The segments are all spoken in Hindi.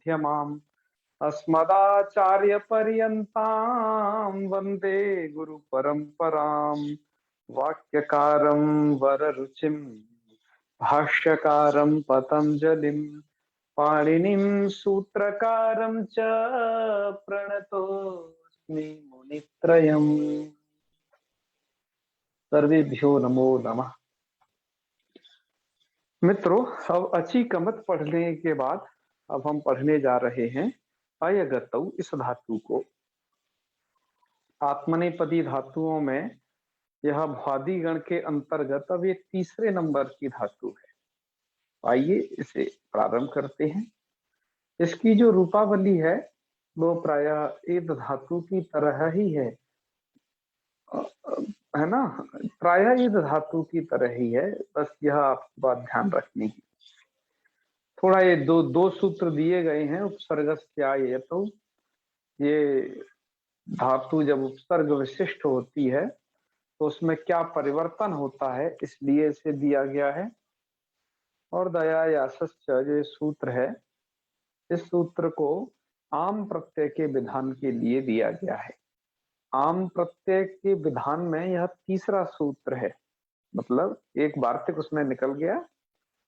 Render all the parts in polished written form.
मध्यमाम् अस्मदाचार्यपर्यन्तां वन्दे गुरुपरम्पराम्। वाक्यकारं वररुचिं भाष्यकारं पतञ्जलिं पाणिनिं सूत्रकारं च प्रणतोऽस्मि मुनित्रयम्। सर्वेभ्यो नमो नमः। मित्रों, अब अची कमत पढ़ने के बाद अब हम पढ़ने जा रहे हैं अयगतौ इस धातु को। आत्मनेपदी धातुओं में यह भ्वादि गण के अंतर्गत अब ये तीसरे नंबर की धातु है। आइए इसे प्रारंभ करते हैं। इसकी जो रूपावली है वो प्रायः ईद धातु की तरह ही है ना, प्रायः ईद धातु की तरह ही है, बस यह आपको बात ध्यान रखनी है। थोड़ा ये दो सूत्र दिए गए हैं। उपसर्गस्या ये तो ये धातु जब उपसर्ग विशिष्ट होती है तो उसमें क्या परिवर्तन होता है, इसलिए इसे दिया गया है। और दया यासश्च जो सूत्र है, इस सूत्र को आम प्रत्यय के विधान के लिए दिया गया है। आम प्रत्यय के विधान में यह तीसरा सूत्र है, मतलब एक वार्तिक उसमें निकल गया।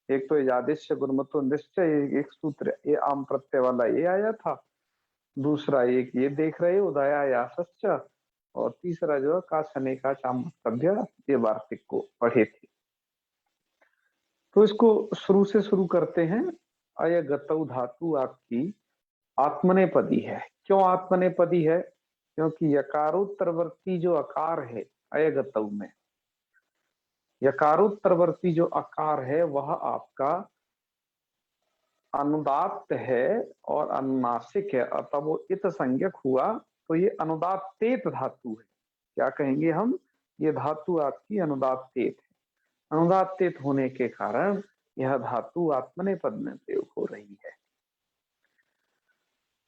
एक तो यादिश्य गुणमतो निश्चय एक सूत्र, ये आम प्रत्यय वाला ये आया था। दूसरा एक ये देख रहे हो दया यासश्च, और तीसरा जो का शने का चामस्तभ्य, ये वार्तिक को पढ़े थे। तो इसको शुरू से शुरू करते हैं। अयगतौ धातु आपकी आत्मनेपदी है। क्यों आत्मनेपदी है? क्योंकि यकारोत्तरवर्ती जो अकार है अयगतौ में, यकारोत्तरवर्ती जो अकार है वह आपका अनुदात्त है और अनुनासिक है, अतः वो इत संज्ञक हुआ। तो ये अनुदात्तेत धातु है। क्या कहेंगे हम? ये धातु आपकी अनुदात्तेत है। अनुदात्तेत होने के कारण यह धातु आत्मनेपद में प्रयोग हो रही है।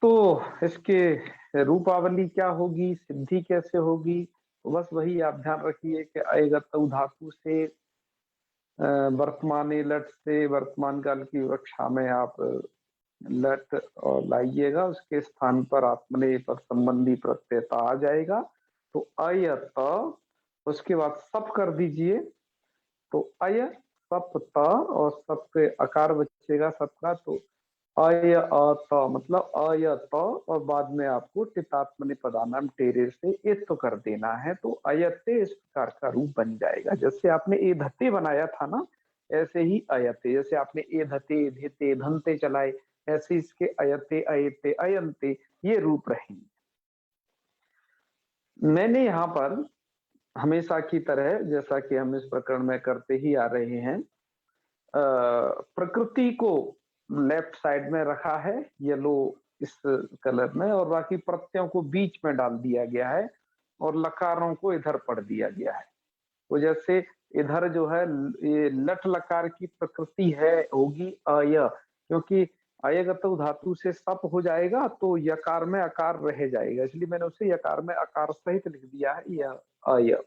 तो इसके रूपावली क्या होगी, सिद्धि कैसे होगी? तो बस वही आप ध्यान रखिए कि अयगतौ धातु से वर्तमान लट से वर्तमान काल की विवक्षा में आप लट और लाइएगा, उसके स्थान पर आत्मनेपद संबंधी प्रत्ययता आ जाएगा। तो अयत, उसके बाद सप कर दीजिए। तो अय सप त, और सप पे अकार बचेगा सप का, तो अय अत मतलब अयत, और बाद में आपको टितात्मने पदानाम टेरे से इत कर देना है। तो अयते इस प्रकार का रूप बन जाएगा। जैसे आपने ए धते बनाया था ना, ऐसे ही अयते। जैसे आपने ए धते धिते धनते चलाए, ऐसे इसके अयते अयते अयंते ये रूप रहेंगे। मैंने यहाँ पर हमेशा की तरह, जैसा कि हम इस प्रकरण में करते ही आ रहे हैं, प्रकृति को लेफ्ट साइड में रखा है येलो इस कलर में, और बाकी प्रत्ययों को बीच में डाल दिया गया है और लकारों को इधर पढ़ दिया गया है। तो जैसे इधर जो है ये लट लकार की प्रकृति है होगी अय, क्योंकि अयगतौ धातु से सप हो जाएगा तो यकार में अकार रह जाएगा, इसलिए मैंने उसे यकार में अकार सहित लिख दिया है यह अय।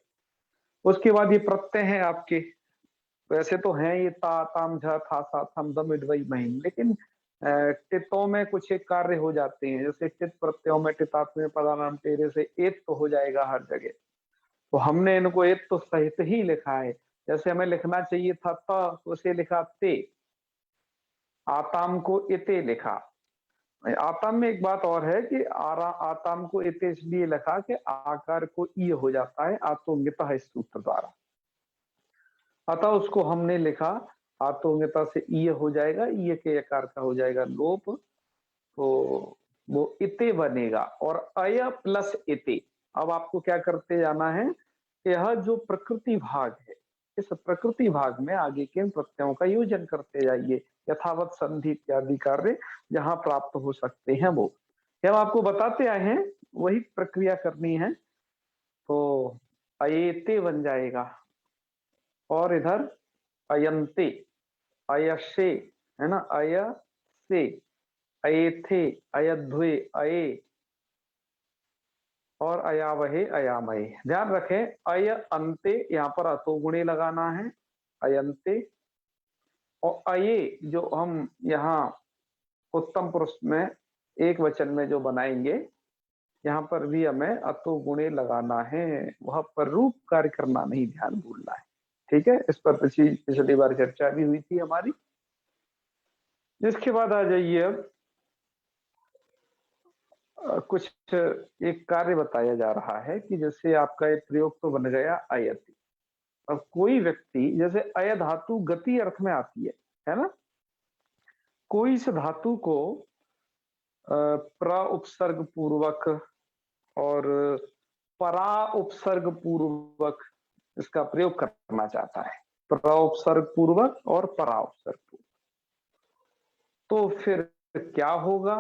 उसके बाद ये प्रत्यय हैं आपके, वैसे तो हैं ये ता ताम झ था सा थम दम इडवई महिम, लेकिन टितों में कुछ एक कार्य हो जाते हैं। जैसे टित प्रत्ययों में टितात्म्य पदानाम टेरे से एत तो हो जाएगा हर जगह, तो हमने इनको एत तो सहित ही लिखा है। जैसे हमें लिखना चाहिए था त, तो उसे लिखा ते। आताम को इते लिखा। आताम में एक बात और है कि आताम को इते इसलिए लिखा कि आकार को ई हो जाता है आतोंगिता है इस सूत्र द्वारा, अतः उसको हमने लिखा आतोंगिता से ई हो जाएगा, ई के आकार का हो जाएगा लोप, तो वो इते बनेगा। और अय प्लस इते, अब आपको क्या करते जाना है, यह जो प्रकृति भाग है इस प्रकृति भाग में आगे के प्रत्ययों का योजन करते जाइए। यथावत संधि इत्यादि कार्य जहां प्राप्त हो सकते हैं वो हम आपको बताते आए हैं, वही प्रक्रिया करनी है। तो अयते बन जाएगा, और इधर अयंते अयशे है ना, अय से अयथे अयध्वे अये और अयावहे अयामहे। ध्यान रखें अय अंते यहाँ पर अतोगुणे लगाना है अयंते, और अये जो हम यहाँ उत्तम पुरुष में एक वचन में जो बनाएंगे, यहाँ पर भी हमें अतो गुणे लगाना है, वह परूप कार्य करना नहीं, ध्यान भूलना है। ठीक है, इस पर पिछली बार चर्चा भी हुई थी हमारी। इसके बाद आ जाइए, अब कुछ एक कार्य बताया जा रहा है कि जैसे आपका एक प्रयोग तो बन गया अयति। अब कोई व्यक्ति, जैसे अय धातु गति अर्थ में आती है ना, कोई इस धातु को प्र उपसर्ग पूर्वक और परा उपसर्ग पूर्वक इसका प्रयोग करना चाहता है, प्र उपसर्ग पूर्वक और परा उपसर्ग पूर्वक, तो फिर क्या होगा?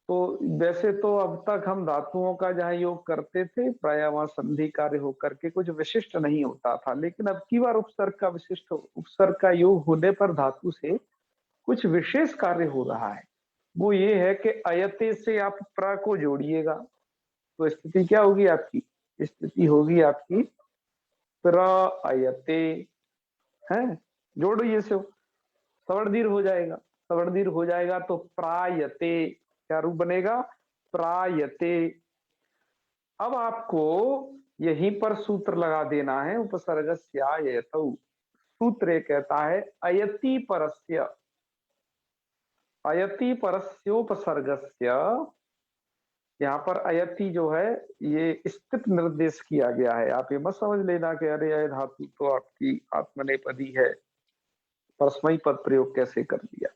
तो वैसे तो अब तक हम धातुओं का जहां योग करते थे प्राय वहां संधि कार्य होकर के कुछ विशिष्ट नहीं होता था, लेकिन अब की बार उपसर्ग का विशिष्ट, उपसर्ग का योग होने पर धातु से कुछ विशेष कार्य हो रहा है। वो ये है कि अयते से आप प्र को जोड़िएगा, तो स्थिति क्या होगी आपकी? स्थिति होगी आपकी प्र अयते, है, जोड़िए से सवर्णदीर हो जाएगा, सवर्णदीर हो जाएगा तो प्रायते, क्या रूप बनेगा? प्रायते। अब आपको यहीं पर सूत्र लगा देना है, उपसर्गस्यायतौ। सूत्र ये कहता है अयति परस्य, अयति परस्योपसर्गस्य, यहाँ पर अयति जो है ये स्थित निर्देश किया गया है। आप ये मत समझ लेना कि अरे अय धातु तो आपकी आत्मनेपदी है, परस्मयी पद प्रयोग कैसे कर दिया।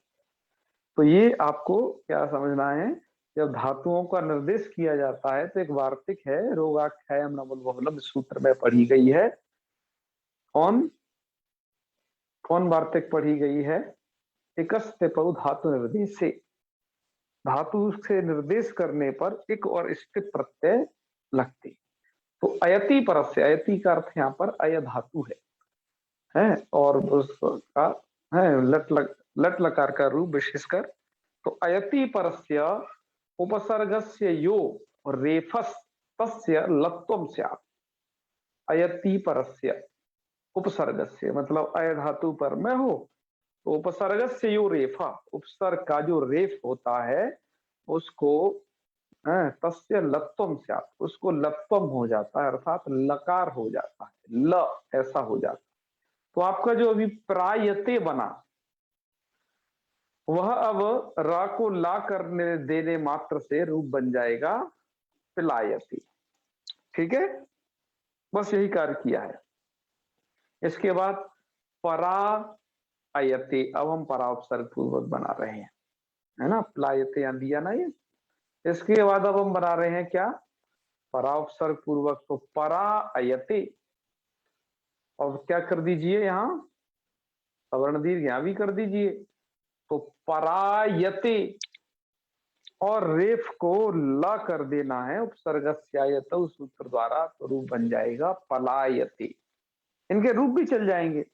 तो ये आपको क्या समझना है, जब धातुओं का निर्देश किया जाता है तो एक वार्तिक है, रोगाख्यायम नमुल बहुलम सूत्र में पढ़ी गई है। कौन कौन वार्तिक पढ़ी गई है? एकस्तेपौ धातु निर्देश से, धातु से निर्देश करने पर एक और स्थित प्रत्यय लगते। तो अयति परस्य, अयति का अर्थ यहाँ पर अय धातु है और उसका है लट लकार का रूप विशेषकर। तो अयति परस्य उपसर्गस्य यो रेफस तस्य लत्वम स्यात्। अयति परस्य उपसर्गस्य मतलब अय धातु पर में हो, तो उपसर्गस्य यो रेफा, उपसर्ग का जो रेफ होता है उसको तस्य लत्वम स्यात्, उसको लत्वम हो जाता है, अर्थात लकार हो जाता है, ल ऐसा हो जाता है। तो आपका जो अभी प्रायते बना वह अब रा को ला करने देने मात्र से रूप बन जाएगा पिलायती। ठीक है, बस यही कार्य किया है। इसके बाद परा अयते, अब हम परा उपसर्ग पूर्वक बना रहे हैं, है ना, प्लायते यहां दिया ना ये। इसके बाद अब हम बना रहे हैं क्या? परा उपसर्ग पूर्वक। तो परा अयते, और क्या कर दीजिए यहाँ सवर्ण दीर्घ यहां भी कर दीजिए, तो परायते और रेफ को ला कर देना है उपसर्गस्यायत सूत्र द्वारा, तो रूप बन जाएगा पलायते। इनके रूप भी चल जाएंगे,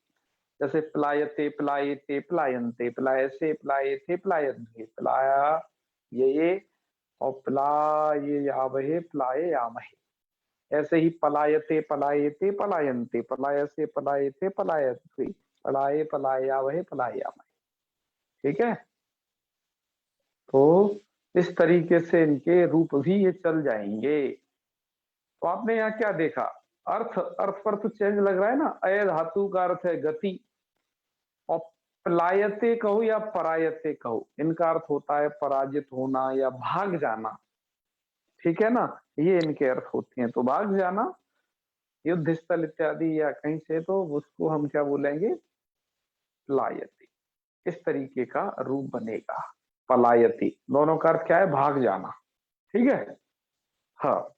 जैसे प्लायते, प्लायते, प्लायन्ते, प्लायसे, प्लायते, प्लायन्ते, प्लाया ये और प्लाये यावहे, प्लाये यामहे। ऐसे ही पलायते, पलायते, पलायन्ते, पलायसे, पलायते, पलायन्ते, पलाये, पलायावहे, पलायामहे। ठीक है, तो इस तरीके से इनके रूप भी ये चल जाएंगे। तो आपने यहाँ क्या देखा? अर्थ पर तो चेंज लग रहा है ना। अय धातु का अर्थ है गति, और पलायते कहो या परायते कहो, इनका अर्थ होता है पराजित होना या भाग जाना। ठीक है ना, ये इनके अर्थ होते हैं। तो भाग जाना, युद्ध स्थल इत्यादि या कहीं से, तो उसको हम क्या बोलेंगे? पलायते। इस तरीके का रूप बनेगा पलायती। दोनों का अर्थ क्या है? भाग जाना। ठीक है, हाँ।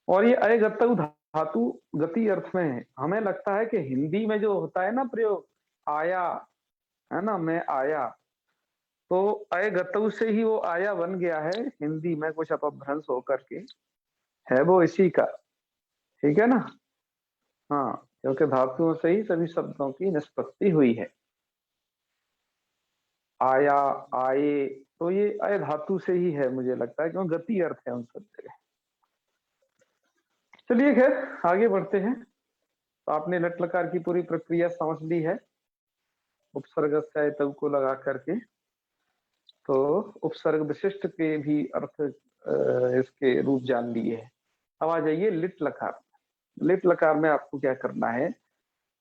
और ये अयगतौ धातु गति अर्थ में है। हमें लगता है कि हिंदी में जो होता है ना प्रयोग, आया, है ना, मैं आया, तो अयगतौ से ही वो आया बन गया है हिंदी में, कुछ अपभ्रंश होकर के है वो इसी का। ठीक है ना, हाँ, क्योंकि धातुओं से ही सभी शब्दों की निष्पत्ति हुई है। आया, आए, तो ये अय धातु से ही है मुझे लगता है, क्योंकि गति अर्थ है उन सब जगह। चलिए खैर आगे बढ़ते हैं। तो आपने लट लकार की पूरी प्रक्रिया समझ ली है, उपसर्ग से तब को लगा करके। तो उपसर्ग विशिष्ट के भी अर्थ इसके रूप जान लिए हैं। अब आ जाइए लिट लकार। लिट लकार में आपको क्या करना है,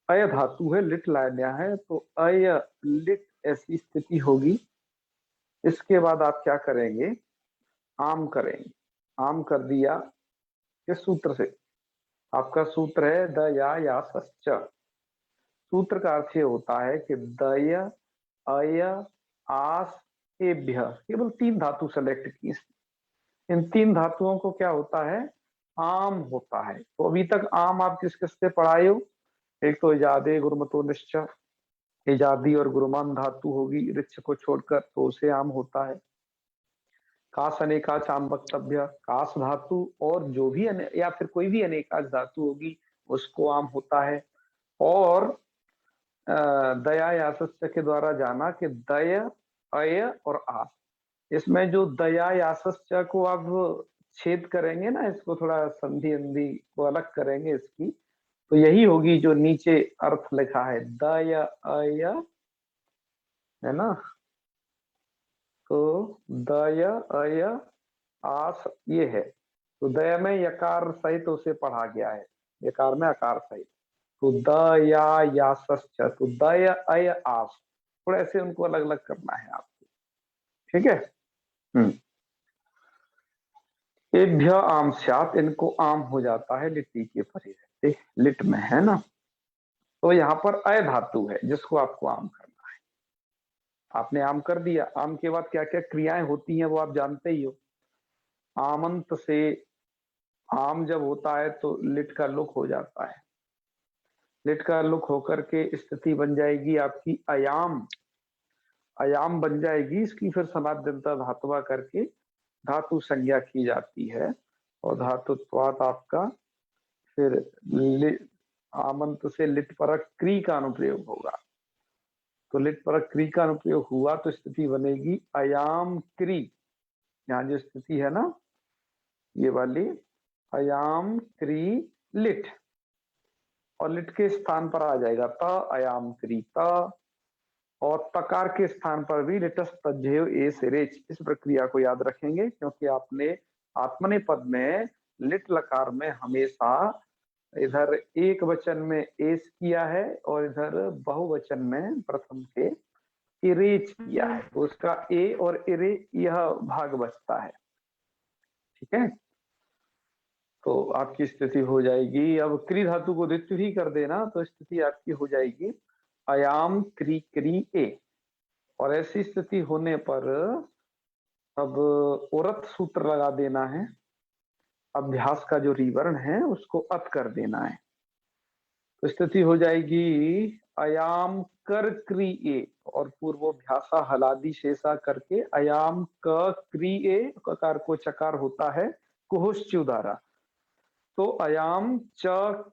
अय धातु है, लिट लाया है, तो अय लिट ऐसी स्थिति होगी। इसके बाद आप क्या करेंगे, आम करेंगे। आम कर दिया किस सूत्र से, आपका सूत्र है दया या सच्च। सूत्र का अर्थ ये होता है कि दय अय आस एभ्य, केवल 3 धातु सेलेक्ट की। इन 3 धातुओं को क्या होता है, आम होता है। तो अभी तक आम आप किस किस से पढ़ाए हो, एक तो इजादे गुरुमतो निश्चय, इजादी और गुरुमान धातु होगी रिच को छोड़कर, तो उसे आम होता है। कास अनेकाच आम वक्तव्य, कास धातु और जो भी या फिर कोई भी अनेकाच धातु होगी उसको आम होता है। और दया या सत्य के द्वारा जाना कि दय अय और आस, इसमें जो दया या सत्य को आप छेद करेंगे ना, इसको थोड़ा संधि अंधि को अलग करेंगे इसकी, तो यही होगी जो नीचे अर्थ लिखा है दय अय, है ना। तो दय अय आस ये है। तो दया में यकार सहित उसे पढ़ा गया है, यकार में आकार सहित। तो दया या सच्च, तो दय अय आस, थोड़ा ऐसे उनको अलग अलग करना है आपको, ठीक है। एभ्य आम स्यात्, इनको आम हो जाता है लिट्टी के परे रहते, लिट में, है ना। तो यहाँ पर अय धातु है जिसको आपको आम करना है। आपने आम कर दिया। आम के बाद क्या क्या क्रियाएं होती हैं वो आप जानते ही हो। आमंत से आम जब होता है तो लिट का लुक हो जाता है। लिट का लुक होकर के स्थिति बन जाएगी आपकी अयाम, अयाम बन जाएगी। इसकी फिर समाद्यंता धातुवा करके धातु संज्ञा की जाती है, और धातुत्वात आपका फिर आमंत से लिट परक क्री का अनुप्रयोग होगा। तो लिट परक क्री का अनुप्रयोग हुआ तो स्थिति बनेगी अयाम क्री। यहाँ जो स्थिति है ना ये वाली, अयाम क्री लिट, और लिट के स्थान पर आ जाएगा त अयाम क्री त, और तकार के स्थान पर भी लिटस तज्जेव ए सिरेच। इस प्रक्रिया को याद रखेंगे क्योंकि आपने आत्मने पद में लिट लकार में हमेशा इधर एक वचन में एस किया है और इधर बहुवचन में प्रथम के इरेच किया है, तो उसका ए और इरे यह भाग बचता है, ठीक है। तो आपकी स्थिति हो जाएगी, अब क्री धातु को द्वित्वी कर देना तो स्थिति आपकी हो जाएगी अयाम क्री क्री ए। और ऐसी स्थिति होने पर अब औरत सूत्र लगा देना है। अभ्यास का जो रिवर्ण है उसको अत कर देना है, तो स्थिति हो जाएगी अयाम कर क्री ए, और पूर्वोभ्यासा हलादि शेषा करके अयाम क क्री ए, ककार को चकार होता है कुहुश्चुदारा, तो अयाम च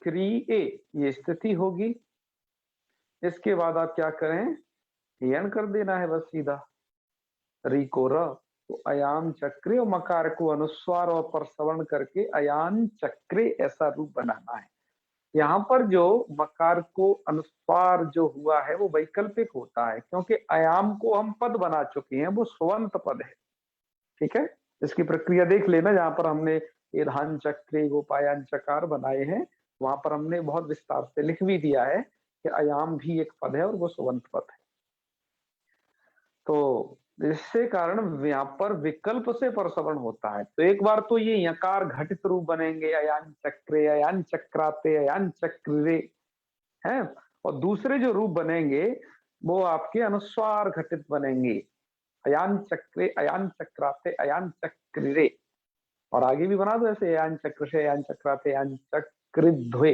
क्री ए ये स्थिति होगी। इसके बाद आप क्या करें, यण कर देना है बस सीधा, री को र, तो अयाम चक्रे और मकार को अनुस्वार और परसवर्ण करके अयान चक्रे ऐसा रूप बनाना है। यहाँ पर जो मकार को अनुस्वार जो हुआ है वो वैकल्पिक होता है, क्योंकि अयाम को हम पद बना चुके हैं, वो स्वंत पद है, ठीक है। इसकी प्रक्रिया देख लेना, जहां पर हमने ईधान चक्रे गोपायन चकार बनाए हैं वहां पर हमने बहुत विस्तार से लिख भी दिया है कि अयाम भी एक पद है और वो स्वंत पद है। तो इससे कारण यहाँ पर विकल्प से परसवर्ण होता है। तो एक बार तो ये यकार घटित रूप बनेंगे, अयान चक्रे अयान चक्राते अयान चक्रे हैं, और दूसरे जो रूप बनेंगे वो आपके अनुस्वार घटित बनेंगे, अयान चक्रे अयान चक्राते अयान चक्रे। और आगे भी बना दो ऐसे, अयान चक्र से अयान चक्राते अयान चक्रिध्वे,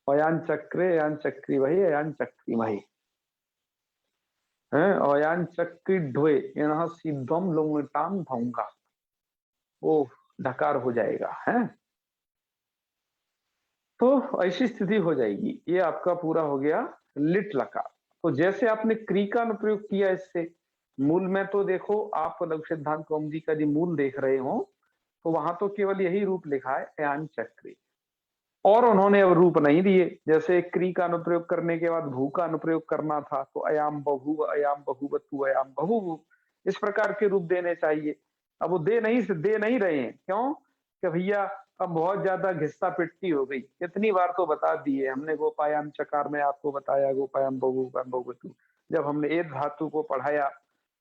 अयान चक्रे अयान चक्री वही अयान चक्री वही है, अयान चक्रिध्वे यहाँ सिद्धम लोंगटाम भंगा, वो ढकार हो जाएगा है। तो ऐसी स्थिति हो जाएगी। ये आपका पूरा हो गया लिट लकार। तो जैसे आपने क्री का अनुप्रयोग किया इससे, मूल में तो देखो आप लघु सिद्धांत कौमुदी का जो मूल देख रहे हो तो वहां तो केवल यही रूप लिखा है अयान चक्री, और उन्होंने अब रूप नहीं दिए। जैसे क्री का अनुप्रयोग करने के बाद भू का अनुप्रयोग करना था, तो अयाम बहु अयाम बहुवतु अयाम बहु, इस प्रकार के रूप देने चाहिए। अब वो दे नहीं रहे हैं, क्यों? कि भैया अब बहुत ज्यादा घिस्सा पिट्टी हो गई, कितनी बार तो बता दिए हमने, गोपायाम चकार में आपको बताया, गोपायाम बहु, जब हमने एद धातु को पढ़ाया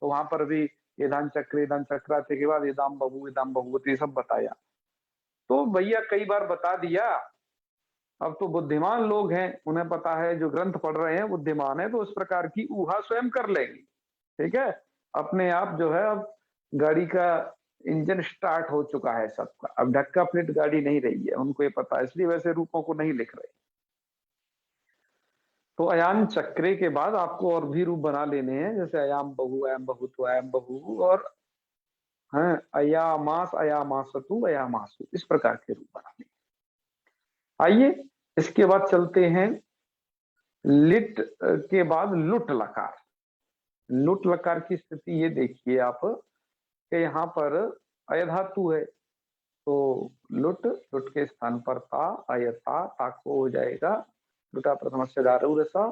तो वहां पर भी एदान चक्राते के बाद एदाम बहु ये सब बताया। तो भैया कई बार बता दिया, अब तो बुद्धिमान लोग हैं, उन्हें पता है, जो ग्रंथ पढ़ रहे हैं बुद्धिमान है, तो उस प्रकार की ऊहा स्वयं कर लेंगे। ठीक है, अपने आप जो है, अब गाड़ी का इंजन स्टार्ट हो चुका है सबका, अब ढक्का प्लेट गाड़ी नहीं रही है, उनको ये पता है, इसलिए वैसे रूपों को नहीं लिख रहे। तो अयाम चक्रे के बाद आपको और भी रूप बना लेने हैं, जैसे अयाम बहु तो अयाम बहु, और है अयामासतु अयामासु, इस प्रकार के रूप बना लेंगे। आइए इसके बाद चलते हैं लिट के बाद लुट लकार। लुट लकार की स्थिति ये देखिए आप कि यहाँ पर अय धातु है, तो लुट, लुट के स्थान पर ता, अयता, ता को हो जाएगा लुटा प्रथम से डारू रसा,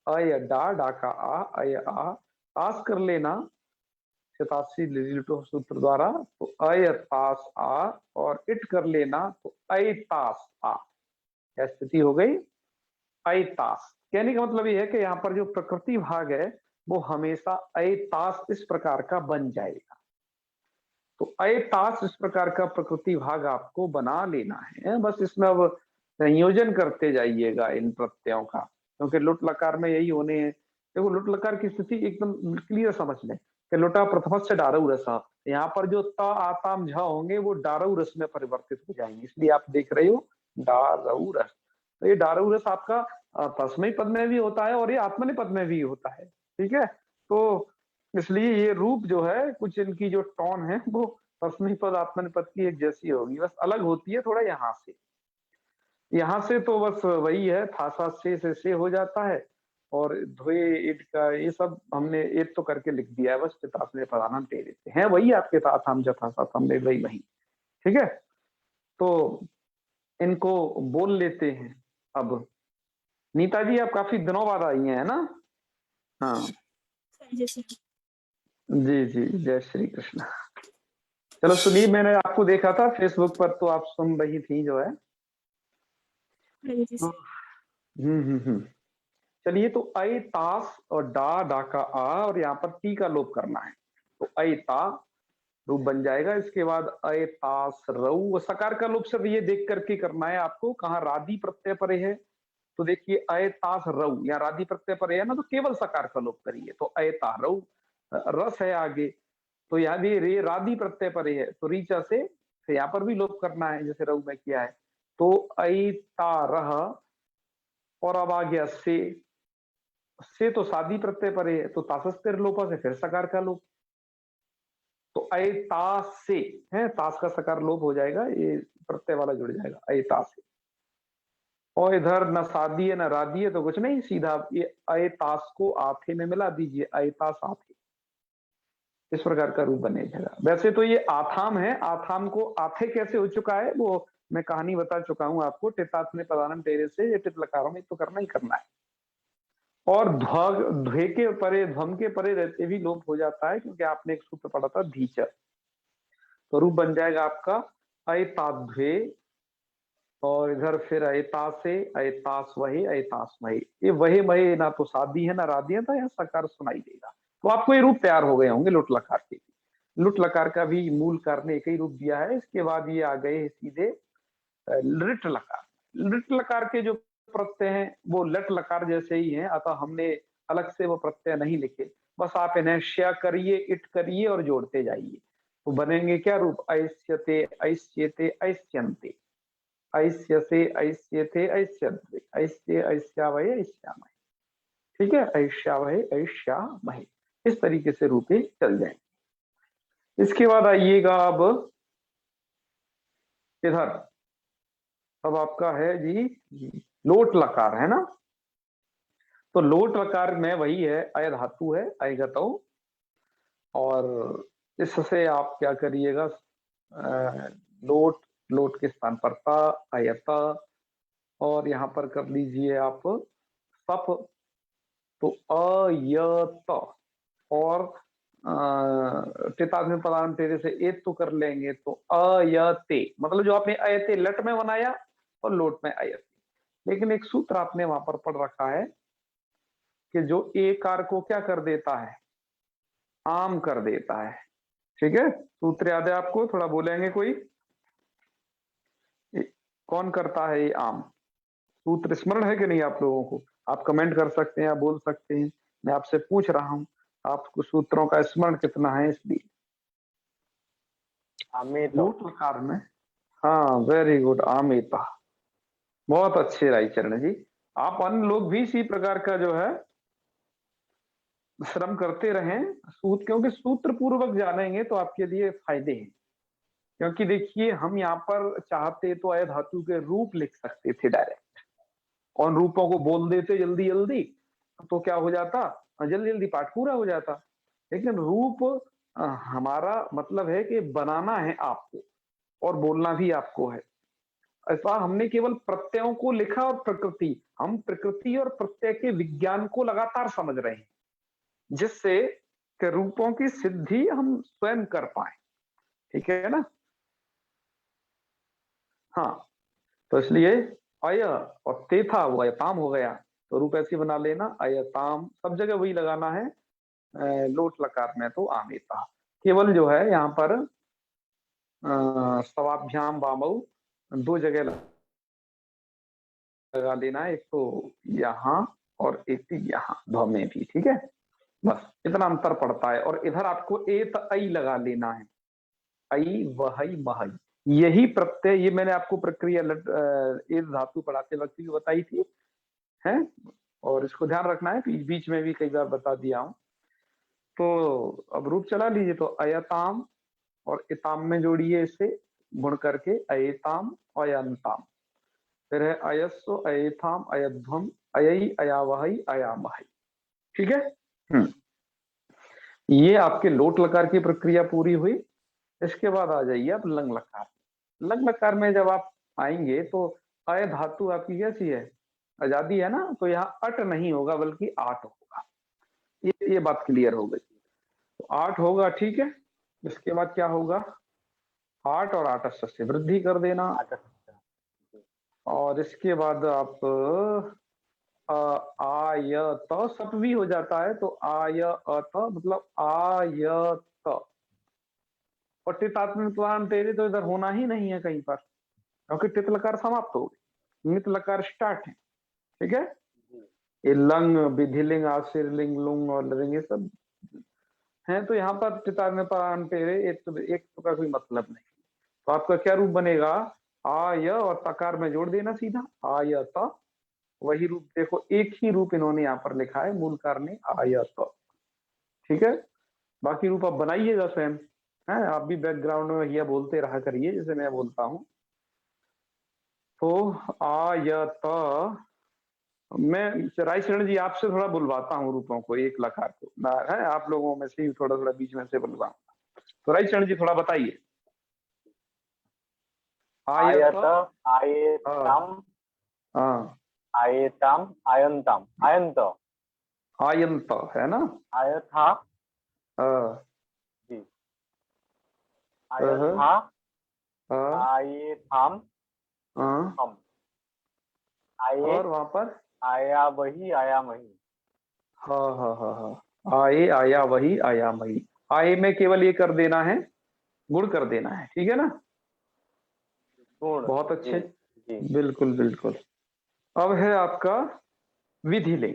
अय डा, डा का आ, अय आ, तास कर लेना शतासी लिटो सूत्र द्वारा, तो अय तास आ, और इट कर लेना तो अय तास आ। क्या स्थिति हो गई? अय तास। कहने का मतलब ये है कि यहाँ पर जो प्रकृति भाग है वो हमेशा अय तास इस प्रकार का बन जाएगा। तो अय तास इस प्रकार का प्रकृति भाग आपको बना लेना है, बस इसमें अब संयोजन करते जाइएगा इन प्रत्ययों का, क्योंकि लुट लकार में यही होने हैं। देखो लुट लकार की स्थिति एकदम क्लियर समझ लें कि लुटा प्रथम से डारऊ रसा, यहाँ पर जो त आताम झ होंगे वो डारऊ रस में परिवर्तित हो जाएंगे, इसलिए आप देख रहे हो डारऊ रस। तो ये डारऊ रस आपका तस्मै पद में भी होता है और ये आत्मनेपद पद में भी होता है। ठीक है, तो इसलिए ये रूप जो है, कुछ इनकी जो टोन है वो तस्मै पद आत्मनेपद पद की एक जैसी होगी, बस अलग होती है थोड़ा। यहाँ से तो बस वही है, थासा से हो जाता है, और ध्वे ईट का ये सब हमने एक तो करके लिख दिया है, बस चितासने प्रधानम दे देते हैं, वही आपके ताथाम जथा साथम में वही। ठीक है, तो इनको बोल लेते हैं। अब नीता जी आप काफी दिनों बाद आई हैं, है ना? हाँ जी जी, जय श्री कृष्ण। चलो सुनिए, मैंने आपको देखा था फेसबुक पर, तो आप सुन रही थी जो है। चलिए, तो अय तास और डा, डा का आ, और यहाँ पर टी का लोप करना है, तो अय ता रूप बन जाएगा। इसके बाद अय तास रऊ, सकार का लोप सिर्फ ये देख करके करना है आपको, कहाँ राधी प्रत्यय परे है, तो देखिए अय तास रऊ, या राधी प्रत्यय परे है ना, तो केवल सकार का लोप करिए, तो अय ता रऊ। रस है आगे, तो यहाँ भी रे राधी प्रत्यय परे है, तो रीचा से यहाँ पर भी लोप करना है, जैसे रऊ में किया है, तो अय ता रह, और अब आ गया से तो सादी प्रत्यय परे है, तो तासस्तिर लोपा से फिर सकार का लोप, तो अय तास से है, तास का सकार लोप हो जाएगा, ये प्रत्यय वाला जुड़ जाएगा अय तास से। और इधर न सादी है न रादी है, तो कुछ नहीं, सीधा ये अय तास को आथे में मिला दीजिए, अय तास आथे, इस प्रकार का रूप बनेगा। वैसे तो ये आथाम है, आथाम को आथे कैसे हो चुका है वो मैं कहानी बता चुका हूं आपको, टितात्मने पदानम तेरे से, ये टित लकारों में तो करना ही करना है। और ध्वे के परे, ध्वम के परे रहते भी लोप हो जाता है, क्योंकि आपने एक सूत्र पढ़ा था धीचर, तो रूप बन जाएगा आपका अयताध्वे, और इधर फिर अयतास से अयतास वहे, अयतास वहे, ये वहे महे ना तो सादी है ना रादी है, तो यहाँ सकार सुनाई देगा। तो आपको ये रूप तैयार हो गए होंगे लुट लकार के। लुट लकार का भी मूल कार ने एक ही रूप दिया है, इसके बाद ये आ गए सीधे लिट लकार। लिट लकार के जो प्रत्यय हैं वो लट लकार जैसे ही हैं, अतः हमने अलग से वो प्रत्यय नहीं लिखे, बस आप इन्हें श्या करिए, इट करिए और जोड़ते जाइए, तो बनेंगे क्या रूप? ऐस्यते, ऐस्येते, ऐस्यन्ते, ऐस्य से, ऐस्येते, ऐस्यन्ते, ऐस्य, ऐस्यावहे, ऐस्यामहे। ठीक है, ऐस्यावहे, ऐस्यामहे, इस तरीके से रूपे चल जाएंगे। इसके बाद आइएगा अब इधर, अब आपका है जी लोट लकार, है ना? तो लोट लकार में वही है, अय धातु है, अयगतौ, और इससे आप क्या करिएगा, लोट, लोट के स्थान पर ता, अयता, और यहां पर कर लीजिए आप सप, तो अयत, और टितात्म्य पदार्थ तेरे से एत तो कर लेंगे तो अयते, मतलब जो आपने अयते लट में बनाया और लोट में अयते, लेकिन एक सूत्र आपने वहां पर पढ़ रखा है कि जो ए कार को क्या कर देता है, आम कर देता है। ठीक है, सूत्र याद है आपको? थोड़ा बोलेंगे कोई? कौन करता है ये आम? सूत्र स्मरण है कि नहीं आप लोगों को? आप कमेंट कर सकते हैं या बोल सकते हैं, मैं आपसे पूछ रहा हूं आपको सूत्रों का स्मरण कितना है, इसलिए। लूट लकार में, हाँ वेरी गुड, आमेता, बहुत अच्छे रायचरण जी। आप अन्य लोग भी इसी प्रकार का जो है श्रम करते रहें, क्योंकि सूत्र पूर्वक जानेंगे तो आपके लिए फायदे हैं। क्योंकि देखिए, हम यहाँ पर चाहते तो अय धातु के रूप लिख सकते थे डायरेक्ट, और रूपों को बोल देते जल्दी जल्दी, तो क्या हो जाता, जल्दी जल्दी पाठ पूरा हो जाता। लेकिन रूप हमारा मतलब है कि बनाना है आपको और बोलना भी आपको है। ऐसा हमने केवल प्रत्ययों को लिखा और प्रकृति, हम प्रकृति और प्रत्यय के विज्ञान को लगातार समझ रहे हैं, जिससे कि रूपों की सिद्धि हम स्वयं कर पाए। ठीक है ना? हाँ, तो इसलिए अय और ते था वो अयताम हो गया, तो रूप ऐसी बना लेना, अयताम, सब जगह वही लगाना है। लोट लकार में तो आमेता, केवल जो है यहाँ पर सवाभ्याम वामऊ दो जगह लगा लेना है, एक तो यहाँ और एक यहाँ ध्व में भी। ठीक है, बस इतना अंतर पड़ता है। और इधर आपको एत ऐ लगा लेना है, ऐ वहई महई, यही प्रत्यय, ये मैंने आपको प्रक्रिया एत धातु पढ़ाते वक्त भी बताई थी, है, और इसको ध्यान रखना है, बीच में भी कई बार बता दिया हूं। तो अब रूप चला लीजिए, तो अयताम और इताम में जोड़िए इसे गुण करके, अयताम अयंताम, फिर है अयस्व अयथाम अयध्वम अयई अयावहई अयामहई। ठीक है। ये आपके लोट लकार की प्रक्रिया पूरी हुई। इसके बाद आ जाइए आप लंग लकार। लंग लकार में जब आप आएंगे तो अय धातु आपकी कैसी है, आजादी है ना, तो यहाँ अट नहीं होगा बल्कि आठ होगा। ये बात क्लियर हो गई, तो आठ होगा। ठीक है, इसके बाद क्या होगा, आठ और आठ से वृद्धि कर देना, और इसके बाद आप आयत सप भी हो जाता है, तो आयत मतलब आयत, और टितात्म तेरे तो इधर होना ही नहीं है कहीं पर, क्योंकि टित लकार समाप्त हो गए, नित लकार स्टार्ट है। ठीक है, ये लंग विधिलिंग आशीर्लिंग लुंग और लरिंग ये सब है, तो यहाँ पर टितात्म तेरे एक तो का कोई मतलब नहीं। तो आपका क्या रूप बनेगा, आय और तकार में जोड़ देना सीधा, आयत, वही रूप देखो, एक ही रूप इन्होंने यहाँ पर लिखा है मूलकार ने, आयत। ठीक है, बाकी रूप आप बनाइएगा स्वयं, है, आप भी बैकग्राउंड में भैया बोलते रहा करिए जैसे मैं बोलता हूँ। तो आयत, मैं रायचरण जी आपसे थोड़ा बुलवाता हूँ रूपों को, एक लकार को है, आप लोगों में से थोड़ा थोड़ा बीच में से बुलवाऊंगा। तो रायचरण जी थोड़ा बताइए। आयत आयतम, हाँ, आयताम आयंताम आयंत आयंत है ना, आयथा जी, आयथा आयथाम हम, आये और वहां पर आया वही आया मही। हाँ हाँ हाँ हाँ, आए आया वही आया वही, आए में केवल ये कर देना है, गुण कर देना है। ठीक है ना, गुण, बहुत अच्छे, जी। बिल्कुल बिल्कुल। अब है आपका विधिलिंग।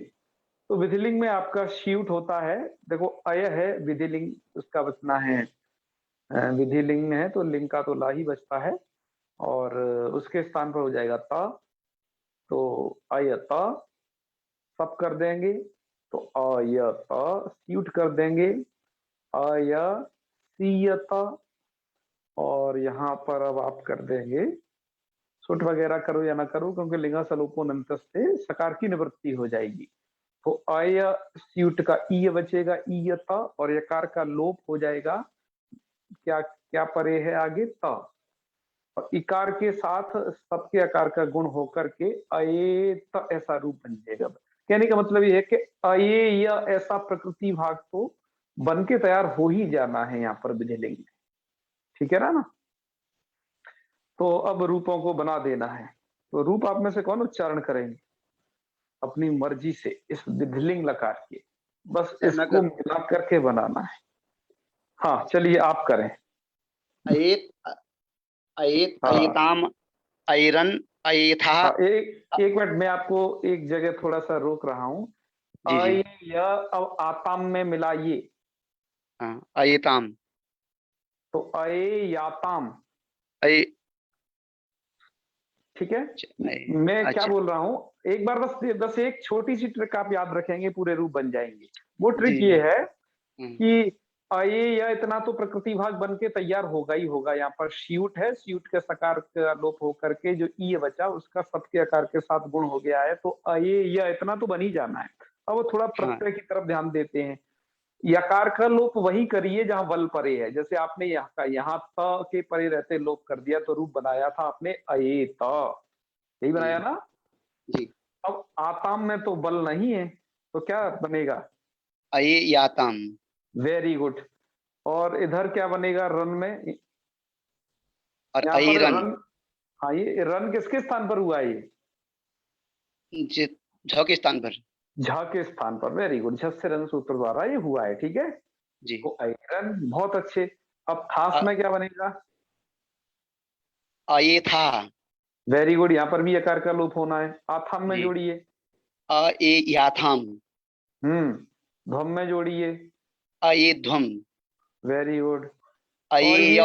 तो विधिलिंग में आपका शीट होता है, देखो अय है विधिलिंग, उसका बचना है विधिलिंग में है तो लिंग का तो ला ही बचता है, और उसके स्थान पर हो जाएगा ता, तो अयत सब कर देंगे, तो अयत स्यूट कर देंगे, अयसीयत, और यहाँ पर अब आप कर देंगे, सुट वगैरह करो या ना करो, क्योंकि लिंगा सलोपोनंत से सकार की निवृत्ति हो जाएगी। तो अय स्यूट का ई बचेगा, ईयत, और यकार का लोप हो जाएगा, क्या क्या परे है आगे, त, और इकार के साथ सबके आकार का गुण होकर के अयेत ऐसा रूप बन जाएगा। कहने का मतलब ये है कि अये या ऐसा प्रकृति भाग तो बन के तैयार हो ही जाना है यहाँ पर विधिलिंग में, ठीक है ना। तो अब रूपों को बना देना है। तो रूप आप में से कौन उच्चारण करेंगे अपनी मर्जी से इस विधिलिंग लकार के? बस इसको मिला करके बनाना है। हाँ चलिए आप करें। अयेत, अयेत, हाँ अयेताम, अयरन, अयेथा। हाँ, एक मिनट मैं आपको एक जगह थोड़ा सा रोक रहा हूँ। जी जी। य अब आताम में मिलाइए। हाँ, अयेताम, तो अये याताम, अय, ठीक है। मैं क्या अच्छा। बोल रहा हूँ, एक बार बस एक छोटी सी ट्रिक आप याद रखेंगे, पूरे रूप बन जाएंगे। वो ट्रिक जी ये जी। है कि अये या इतना तो प्रकृति भाग बन के तैयार होगा ही होगा। यहाँ पर स्यूट है, स्यूट के सकार का लोप होकर के जो ई बचा उसका सबके आकार के साथ गुण हो गया है। तो अये या इतना तो बन ही जाना है। अब वो थोड़ा हाँ प्रत्यय की तरफ ध्यान देते हैं। यकार का लोप वही करिए जहां वल परे है। जैसे आपने यहाँ त के परे रहते लोप कर दिया तो रूप बनाया था आपने अये त, यही बनाया ना। जी। अब आताम में तो बल नहीं है तो क्या बनेगा? अये याताम। Very good. और इधर क्या बनेगा रन में? और यहाँ पर अयरन, रन, हाँ ये रन किसके स्थान पर हुआ? ये झ के स्थान पर। झ के स्थान पर। वेरी गुड, झ से रन सूत्र द्वारा ये हुआ है, ठीक है। जी। तो आयरन, बहुत अच्छे। अब थास अ- में क्या बनेगा? अयेथा। वेरी गुड, यहाँ पर भी यकार का लोप होना है। आथाम में जी। जोड़िए। अये याथाम, ध्वम में जोड़िए। अयेध्वम, वेरी गुड। और अयेय। ये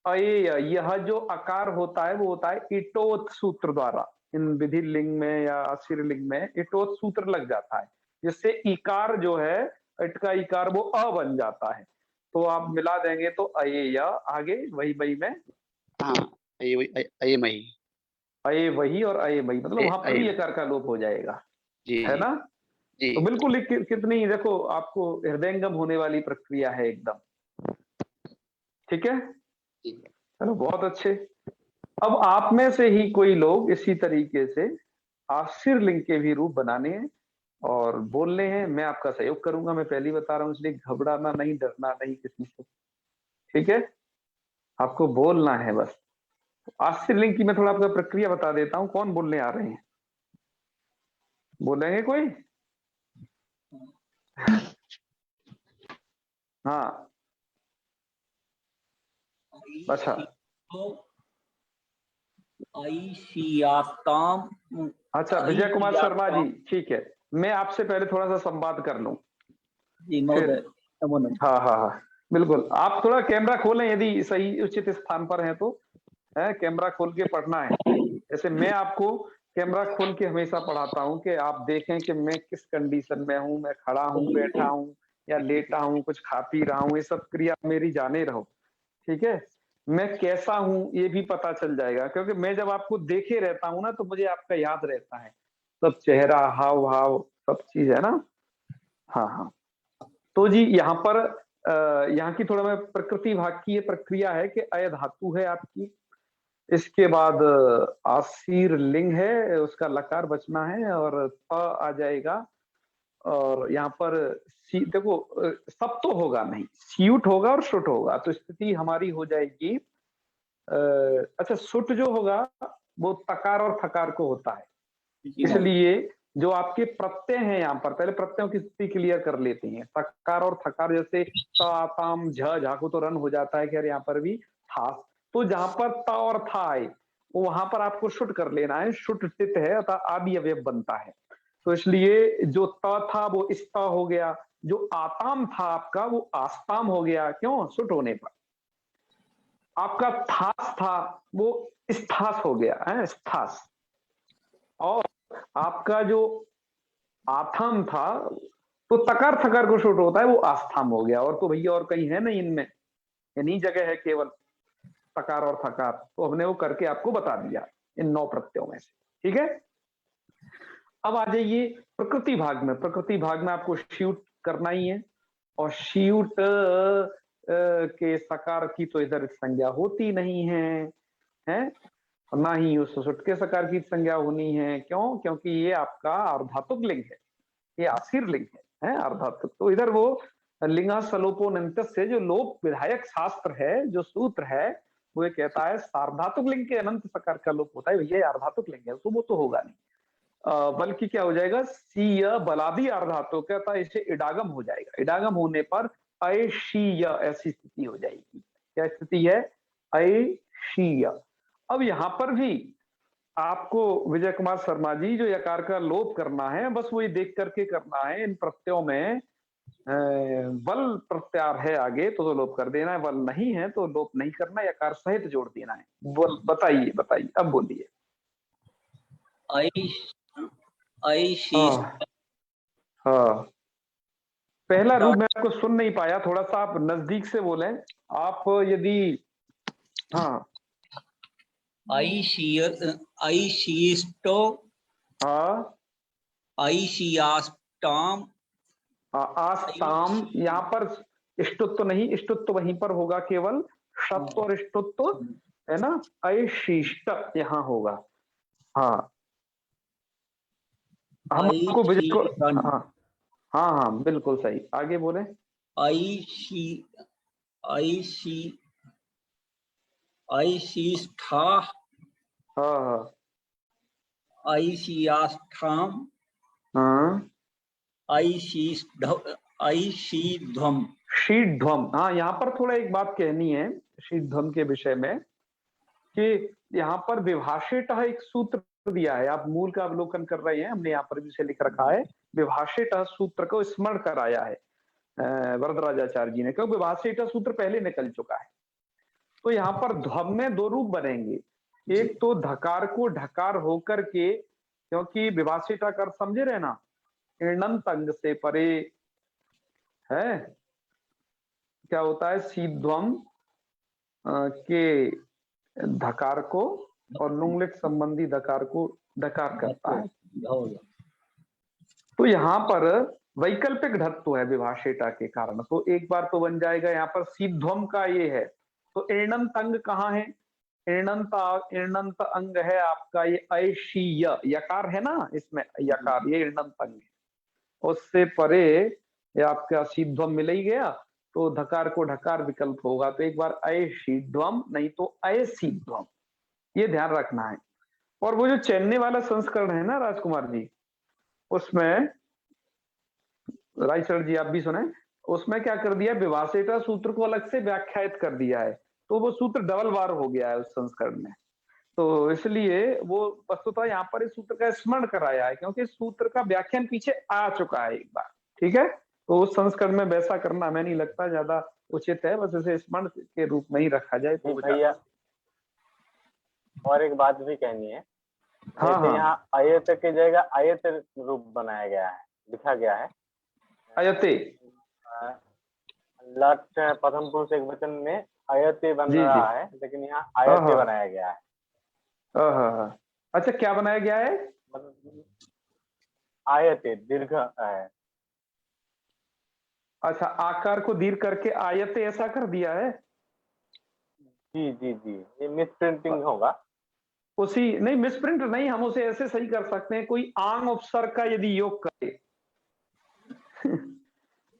अयेय, यह जो आकार होता है वो होता है इटोत सूत्र द्वारा। इन विधि लिंग में या असिर लिंग में इटोत सूत्र लग जाता है, जिससे इकार जो है, इट का इकार वो अ बन जाता है। तो आप मिला देंगे तो अयेय, आगे वही वही में हाँ, अयेमई, अये वही और अये वही, मतलब वहां पर भी अयेमई। यकार का लोप हो जाएगा, जी है जी ना। जी। तो बिल्कुल कितनी देखो आपको हृदयंगम होने वाली प्रक्रिया है एकदम, ठीक है। जी। चलो बहुत अच्छे। अब आप में से ही कोई लोग इसी तरीके से आशीर लिंग के भी रूप बनाने हैं और बोलने हैं। मैं आपका सहयोग करूंगा, मैं पहले ही बता रहा हूं, इसलिए घबराना नहीं, डरना नहीं किसी से, ठीक है। आपको बोलना है बस। आशीर लिंग की मैं थोड़ा आपका प्रक्रिया बता देता हूं। कौन बोलने आ रहे हैं? बोलेंगे कोई? हाँ अच्छा आईशियाताम, अच्छा, विजय कुमार शर्मा जी, ठीक है। मैं आपसे पहले थोड़ा सा संवाद कर लूं जी फिर। महोदय, नमो नमः। हाँ हाँ हाँ बिल्कुल, आप थोड़ा कैमरा खोलें यदि सही उचित स्थान पर हैं तो। है, कैमरा खोल के पढ़ना है। जैसे मैं आपको कैमरा खोल के हमेशा पढ़ाता हूं कि आप देखें कि मैं किस कंडीशन में हूं, मैं खड़ा हूं, बैठा हूं या लेटा हूं, कुछ खा पी रहा हूं, ये सब क्रिया मेरी जाने रहो, ठीक है। मैं कैसा हूं ये भी पता चल जाएगा, क्योंकि मैं जब आपको देखे रहता हूं ना तो मुझे आपका याद रहता है, सब चेहरा, हाव भाव, सब चीज है ना। हाँ हाँ। तो जी यहाँ पर यहाँ की थोड़ा मैं प्रकृति भाग की ये प्रक्रिया है कि अय धातु है आपकी, इसके बाद आसीर लिंग है, उसका लकार बचना है और प आ जाएगा। और यहाँ पर सी देखो, सब तो होगा नहीं, स्यूट होगा और शुट होगा, तो स्थिति हमारी हो जाएगी। अच्छा, सुट जो होगा वो तकार और थकार को होता है, इसलिए जो आपके प्रत्यय हैं यहाँ पर, पहले प्रत्ययों की स्थिति क्लियर कर लेते हैं। तकार और थकार, जैसे ता ताम झा को तो रन हो जाता है, खैर यहाँ पर भी था। तो जहां पर त और था आए वहां पर आपको शुट कर लेना है। शुट टित है अतः आदि अवयव बनता है, तो इसलिए जो त था वो इस्ता हो गया, जो आताम था आपका वो आस्ताम हो गया। क्यों? शुट होने पर। आपका थास था वो स्थास हो गया है, स्थास। और आपका जो आथम था तो तकार थकार को शुट होता है, वो आस्थाम हो गया। और तो भैया और कहीं है नहीं, इनमें इन्हीं जगह है केवल तकार और थकार, तो हमने वो करके आपको बता दिया इन 9 प्रत्ययों में से, ठीक है। अब आ जाइए प्रकृति भाग में। प्रकृति भाग में आपको श्यूट करना ही है, और श्यूट के सकार की तो इधर संज्ञा होती नहीं है ना ही उस सुट के सकार की संज्ञा होनी है। क्यों? क्योंकि ये आपका अर्धातुक लिंग है, ये आशीर लिंग है अर्धातुक। तो इधर वो लिंगा सलोपोनंत से जो लोप विधायक शास्त्र है, जो सूत्र है, वो ये कहता है सार्वधातुक लिंग के अनंत सकार का लोप होता है। भैया अर्धातुक लिंग है तो वो तो होगा नहीं, बल्कि क्या हो जाएगा, सीय बलादी अर्धातुक कहता है, इसे इडागम हो जाएगा। इडागम होने पर अयशीय ऐसी स्थिति हो जाएगी। क्या स्थिति है, अयशीय। अब यहां पर भी आपको विजय कुमार शर्मा जी जो यकार का लोप करना है, बस वो ये देख करके करना है। इन प्रत्ययों में वल प्रत्यार है आगे तो लोप कर देना है, वल नहीं है तो लोप नहीं करना, यकार सहित जोड़ देना है। बताइए बताइए, अब बोलिए। हाँ हाँ, पहला रूप मैं आपको सुन नहीं पाया, थोड़ा सा आप नजदीक से बोलें आप, यदि हाँ। ऐशिष्टो हाँ ऐशियाष्टाम आस्ताम, यहाँ पर इष्टुत्व नहीं, इष्टुत्व वहीं पर होगा केवल, शत्व और इष्टुत्व है ना, अशिष्ट यहाँ होगा। हाँ हम आपको विजय को, हाँ हाँ हाँ बिल्कुल सही, आगे बोले। ऐशिष्ठा हाँ हाँ ऐशियाष्ठाम हाँ, ऐशीध्वम। शीध्वम, हाँ यहाँ पर थोड़ा एक बात कहनी है शीध्वम के विषय में, कि यहाँ पर विभाषित एक सूत्र दिया है, आप मूल का अवलोकन कर रहे हैं, हमने यहाँ पर भी से लिख रखा है, विभाषित सूत्र को स्मरण कराया है वरदराजाचार्य जी ने, क्योंकि विभाषित सूत्र पहले निकल चुका है। तो यहाँ पर ध्वम में दो रूप बनेंगे, एक तो धकार को ढकार होकर के, क्योंकि विभाषित कर समझे रहे ना, इणंत अंग से परे है, क्या होता है, सीध्वम के धकार को और लुंगलिट संबंधी धकार को डकार करता है। तो यहाँ पर वैकल्पिक ढत्व है विभाषिता के कारण, तो एक बार तो बन जाएगा यहाँ पर सीध्वम का ये है। तो इणंत अंग कहाँ है, इणंत अंग है आपका ये ऐशीय, यकार है ना इसमें, यकार ये इणंत अंग है, उससे परे ये आपका सीध्वम मिल ही गया, तो धकार को ढकार विकल्प होगा, तो एक बार ऐशीध्वम नहीं तो ऐसीध्वम, ये ध्यान रखना है। और वो जो चेन्नई वाला संस्करण है ना राजकुमार जी, उसमें राय सर जी आप भी सुने, उसमें क्या कर दिया, विभाषिता सूत्र को अलग से व्याख्यायित कर दिया है, तो वो सूत्र डबल बार हो गया है उस संस्करण में, तो इसलिए वो वस्तुतः यहाँ पर इस सूत्र का स्मरण कराया है, क्योंकि इस सूत्र का व्याख्यान पीछे आ चुका है एक बार, ठीक है। तो उस संस्करण में वैसा करना हमें नहीं लगता ज्यादा उचित है, बस इसे स्मरण के रूप में ही रखा जाए तो भैया। और एक बात भी कहनी है, हाँ हाँ, यहाँ आयत की जगह आयत रूप बनाया गया है, लिखा गया है अयते, लट प्रथम पुरुष एक वचन में अयते बन रहा है, लेकिन यहाँ आयते बनाया गया है। अच्छा क्या बनाया गया है, आयते दीर्घ है। अच्छा आकार को दीर्घ करके आयते ऐसा कर दिया है। जी जी जी, ये मिसप्रिंटिंग होगा। उसी नहीं, मिसप्रिंट नहीं, हम उसे ऐसे सही कर सकते हैं, कोई आंग उपसर्ग का यदि योग करे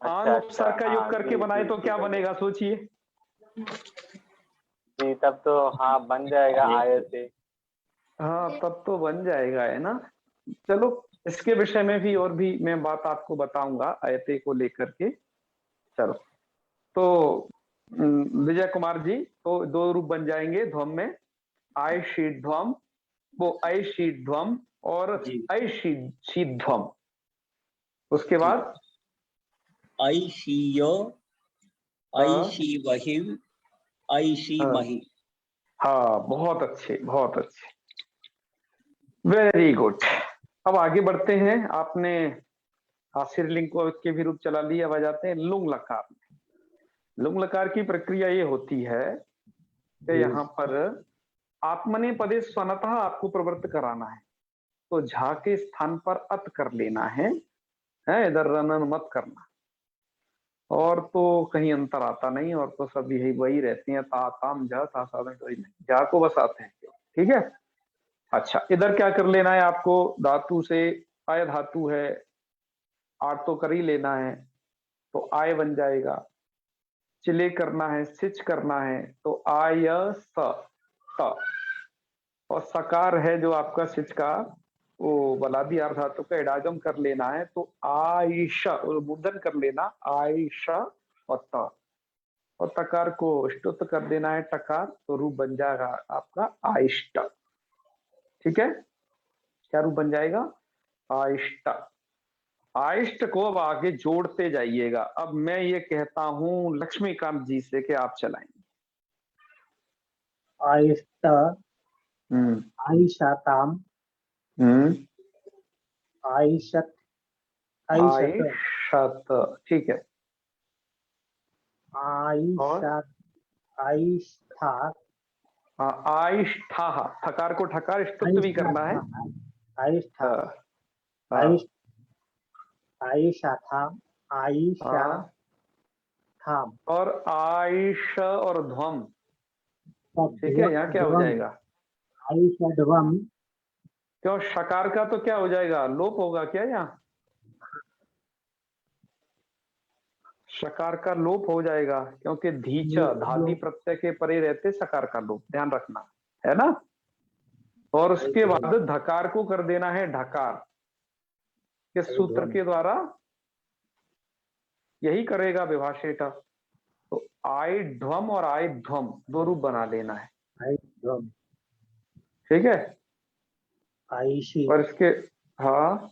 आंग उपसर्ग का योग करके बनाए तो क्या बनेगा सोचिए। जी तब तो हाँ बन जाएगा आयते, हाँ तब तो बन जाएगा, है ना। चलो इसके विषय में भी और भी मैं बात आपको बताऊंगा आयते को लेकर के। चलो तो विजय कुमार जी, तो दो रूप बन जाएंगे ध्वम में, आय शीत ध्वम, वो ऐ शीत ध्वम और ऐ शीत ध्वम, उसके बाद ऐशीयो ऐशीवहिं ऐशीमहि। हाँ बहुत अच्छे बहुत अच्छे, वेरी गुड। अब आगे बढ़ते हैं, आपने आशीर्लिंग को के भी रूप चला लिया, अब आ जाते हैं लुंग लकार। लुंग लकार की प्रक्रिया ये होती है कि यहाँ पर आत्मने पदे स्वनतः आपको प्रवृत्त कराना है, तो झा के स्थान पर अत कर लेना है, इधर रनन मत करना, और तो कहीं अंतर आता नहीं, और तो सब यही वही रहती हैं, ता ताम झा ता साधन कोई नहीं, झा को बस आते हैं, ठीक है। अच्छा इधर क्या कर लेना है आपको, धातु से, आय धातु है, आठ तो कर ही लेना है, तो आय बन जाएगा। चिले करना है, सिच करना है तो आय स त। और सकार है जो आपका सिच का, वो बलादी अर्ध धातु का इडागम कर लेना है तो आयश, मूर्धन कर लेना आयश और त। और तकार को ष्टुत कर देना है टकार, तो रूप बन जाएगा आपका आइष्ट। ठीक है, क्या रूप बन जाएगा? आइष्ट। आइष्ट को अब आगे जोड़ते जाइएगा। अब मैं ये कहता हूं लक्ष्मीकांत जी से कि आप चलाएंगे। आयष्ट, आयशाताम, आयशत, आयशत, आइशत। ठीक है। आयशत, आयष्ठा, आइष्ठा, थकार को ठकार ष्टुत भी करना है। आयष्ठा, हाँ, आयश, आयशाथाम, आयशा हाँ। थाम। और आइश और ध्वम। ठीक है, यहाँ क्या हो जाएगा? आयषध्वम, क्यों शकार का तो क्या हो जाएगा? लोप होगा क्या यहाँ? शकार का लोप हो जाएगा क्योंकि धीच धादी प्रत्यय के परे रहते सकार का लोप, ध्यान रखना है ना। और उसके बाद धकार को कर देना है ढकार। किस सूत्र के द्वारा? यही करेगा विभाषेट। तो आई ध्वम और आई ध्वम दो रूप बना लेना है। आयध्वम, ठीक है। आयशी, और इसके हाँ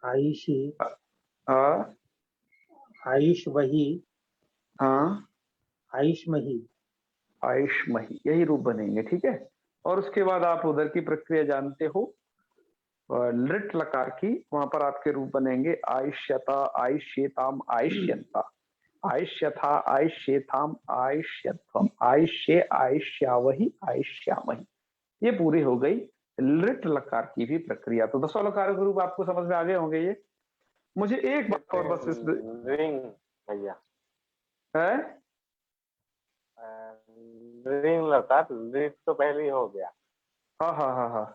आयशी, हाँ आयुष्वही, हाँ आयुष्मही, आयुष्मही, यही रूप बनेंगे। ठीक है। और उसके बाद आप उधर की प्रक्रिया जानते हो, लृट लकार की, वहां पर आपके रूप बनेंगे आयुष्यता, आयुष्येताम, आयुष्यंता, आयुष्यथा, आयुष्येताम, आयुष्यत्वम, आयुष्ये, आयुष्यावही, आयुष्यामही। ये पूरी हो गई लृट लकार की भी प्रक्रिया। तो 10 लकार के रूप आपको समझ में आ गए होंगे। ये मुझे एक बात और बस इस रिंग भैया, है रिंग लकार, लिट तो पहले ही हो गया। हाँ हाँ हाँ हाँ।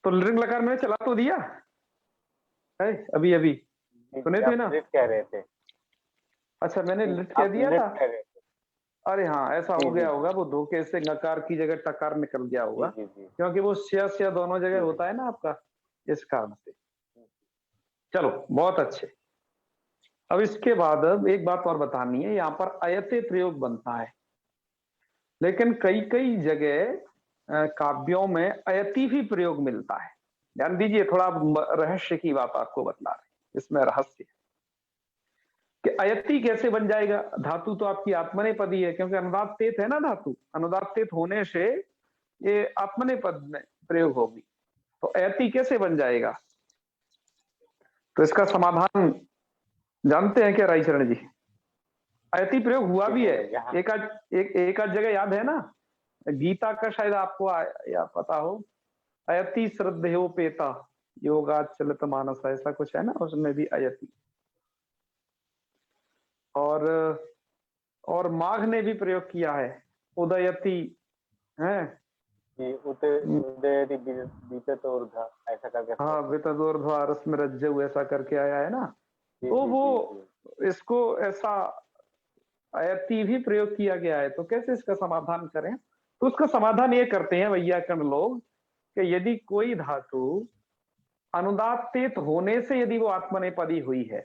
तो रिंग लकार मैंने चला तो दिया है अभी अभी, सुने थे आप ना? लिट कह रहे थे। अच्छा, मैंने लिट कह आप दिया लिट था। कह रहे थे। अरे हाँ, ऐसा जी, हो जी, गया होगा, वो धोखे से नकार की जगह टकार निकल गया जी, होगा, जी, जी। क्योंकि वो स्या दोनों जगह जी। होता है ना आपका, इस कारण से। चलो, बहुत अच्छे। अब इसके बाद अब एक बात और बतानी है, यहाँ पर अयते प्रयोग बनता है, लेकिन कई कई जगह काव्यों में अयति भी प्रयोग मिलता है। ध्यान दीजिए, थोड़ा रहस्य की बात आपको बतला रहे, इसमें रहस्य है कि अयति कैसे बन जाएगा। धातु तो आपकी आत्मनेपदी है, क्योंकि अनुदात तेत है ना धातु, अनुदात तेत होने से ये आत्मनेपद में प्रयोग होगी। तो अयति कैसे बन जाएगा? तो इसका समाधान जानते हैं क्या रायचरण जी? अयति प्रयोग हुआ भी है, एक आध जगह याद है ना। गीता का शायद आपको या पता हो, अयति श्रद्धेयोपेता योगात चलित मानस, ऐसा कुछ है ना, उसमें भी अयति। और माघ ने भी प्रयोग किया है, उदयति है। उदयति बीतत ऊर्ध्व ऐसा करके। हाँ, वितदोर्ध्वा रश्मि रज्जु ऐसा करके आया है ना। तो वो इसको ऐसा अयति भी प्रयोग किया गया है। तो कैसे इसका समाधान करें? तो उसका समाधान ये करते हैं वैयाकरण लोग कि यदि कोई धातु अनुदात्तेत होने से यदि वो आत्मनेपदी हुई है,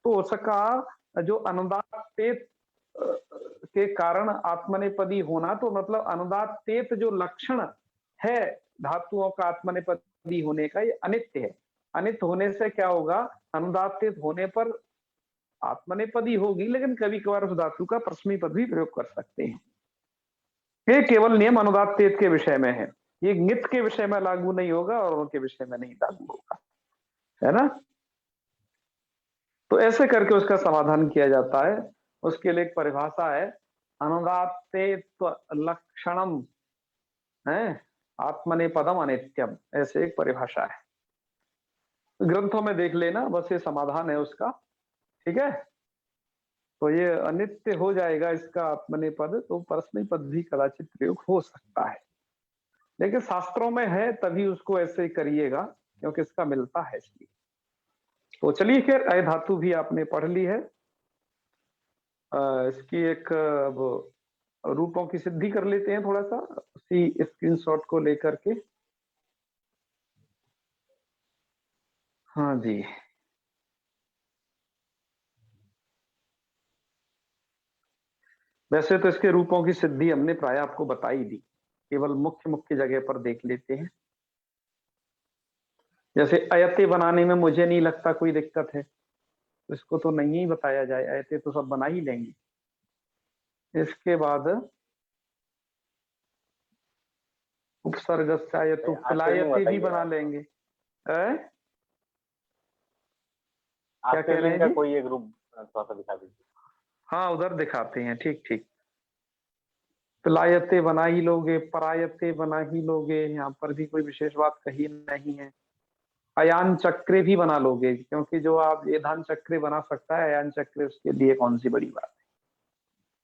तो उसका जो अनुदात्तेत के कारण आत्मनेपदी होना, तो मतलब अनुदात्तेत जो लक्षण है धातुओं का आत्मनेपदी होने का, ये अनित्य है। अनित्य होने से क्या होगा? अनुदात्तेत होने पर आत्मनेपदी होगी, लेकिन कभी कभार उस धातु का परस्मै पद भी प्रयोग कर सकते हैं। ये केवल नियम अनुदात्तेत के विषय में है, ये नित के विषय में लागू नहीं होगा और उनके विषय में नहीं लागू होगा, है ना। तो ऐसे करके उसका समाधान किया जाता है। उसके लिए एक परिभाषा है, अनुदात्तेत्व लक्षणम है आत्मनेपदम अनित्यम, ऐसे एक परिभाषा है, ग्रंथों में देख लेना, बस ये समाधान है उसका। ठीक है। तो ये अनित्य हो जाएगा इसका आत्मनेपद, तो परस्मै पद भी कदाचित प्रयोग हो सकता है, लेकिन शास्त्रों में है तभी उसको ऐसे करिएगा, क्योंकि इसका मिलता है इसलिए। तो चलिए, खैर अय धातु भी आपने पढ़ ली है। इसकी एक अब रूपों की सिद्धि कर लेते हैं थोड़ा सा उसी स्क्रीनशॉट को लेकर के। हाँ जी, वैसे तो इसके रूपों की सिद्धि हमने प्राय आपको बता ही दी, केवल मुख्य मुख्य जगह पर देख लेते हैं। जैसे अयते बनाने में मुझे नहीं लगता कोई दिक्कत है, तो इसको तो नहीं ही बताया जाए, अयते तो सब बना ही लेंगे। इसके बाद उपसर्ग तो पिलायते भी बना लेंगे। क्या कह रहे हैं जी? कोई एक ग्रुप थोड़ा सा दिखा दीजिए। हाँ, उधर दिखाते हैं, ठीक ठीक। पिलायते बना ही लोगे, परायते बना ही लोगे, यहाँ पर भी कोई विशेष बात कही नहीं है। अयान चक्रे भी बना लोगे, क्योंकि जो आप ये धान चक्रे बना सकता है अयान चक्रे, उसके लिए कौन सी बड़ी बात है।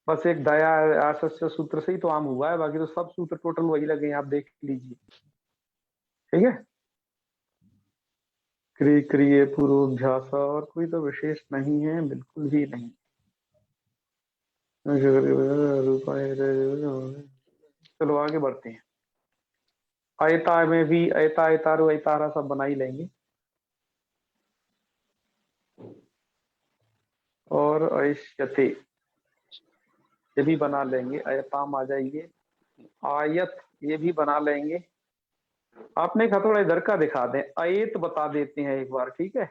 बस एक दया आशस्य सूत्र से ही तो आम हुआ है, बाकी तो सब सूत्र टोटल वही लगे हैं, आप देख लीजिए। ठीक है, क्रिय क्रिय पूर्वाभ्यास, और कोई तो विशेष नहीं है, बिल्कुल भी नहीं। चलो आगे बढ़ते हैं। अयता में भी अयता अयतारो अयतारा सब बना ही लेंगे, और अयस्यते ये भी बना लेंगे। अयताम आ जाइए, आयत ये भी बना लेंगे। आपने एक थोड़ा इधर का दिखा दें, अयत बता देते हैं एक बार, ठीक है,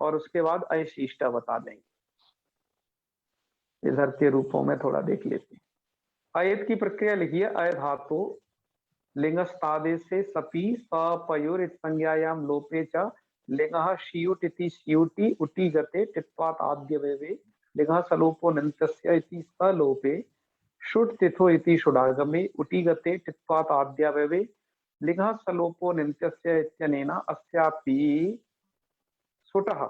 और उसके बाद अयशिष्टा बता देंगे। इधर के रूपों में थोड़ा देख लेते हैं। अयत की प्रक्रिया लिखिए। अय धातु लिंगस्तादे से सपी सपयोर संज्ञायाम लोपे च लिंगः शियुट इति शियुटि उटी गते टित्वात् आद्य वयवे लिंगः सलोपो नन्त्यस्य इति सलोपे शुट तिथो इति शुडागमे उटी गते टित्वात् आद्य वयवे लिंगः सलोपो नन्त्यस्य इत्यनेन अस्यापि शुटः।